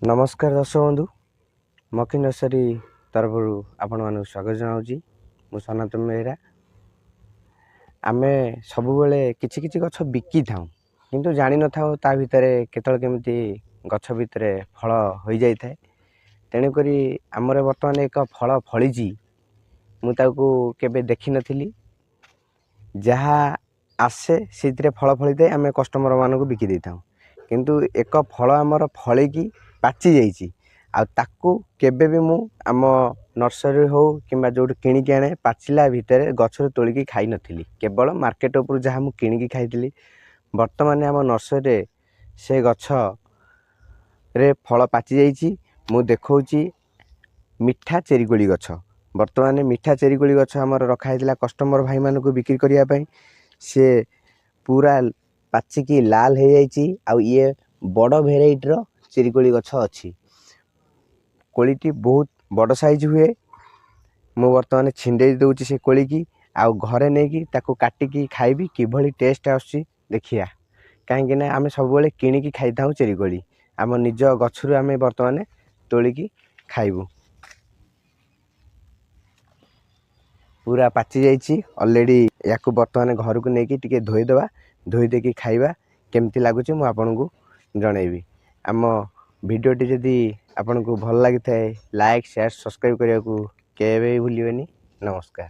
नमस्कार दर्शक बंधु मक्खी नर्सरी तरफ आपण मानक स्वागत जनाऊँगी। मु सनातन बेहेरा। आम सब किछि किछि गछ बिकी था किंतु जानी न था ता भितर केतल केमिति गछ भितर फल हो जाए। तेणुक आमर बर्तमान एक फल फली मुझे केवे देखी नी जहाँ आसे से फल फली थाए आम कस्टमर मानक बिकी दे था किंतु एक फल आमर फलिकी पाची जाइए आकु केबे भी मु आम नर्सरी हो कि जो किणिकी आने पाचिला भितर गचर तोलिकी खाई नथिली केवल मार्केट उपर जहाँ मु किणिकी खाई। बर्तमान आम नर्सरी से गछ रे फल पाची जाइए। मु देखौची मिठा चेरीकोली गछ। बर्तमान मिठा चेरीकोली गछ आमर रखाई कस्टमर भाई मानक बिक्री करने से पूरा पाचिकी लाल हो जाइए। आउ ये बड़ भेराइटर चेरीकोली गछ अच्छी कोलीटी बहुत बड़ साइज हुए। मु बर्तमान छिंडे दूची से कोली की आउ घरे नहीं ताको काटिकी खाइबी किभली टेस्ट आसी देखिया कहीं आम सब किणिकी खाई था चेरीकोली आम निज गछरु आम बर्तमान तोलिकी खाइबू। पूरा पाची जाइए ऑलरेडी या बर्तमान घर को लेकिन टिके धोईदेवा धोई देकी खाइबा केमती लगुच मु आपनको जनइबी। आम भिडियोटी जदि आपको भल लगी थाए लाइक शेयर सब्सक्राइब करने को केवे भूलिबेनी। नमस्कार।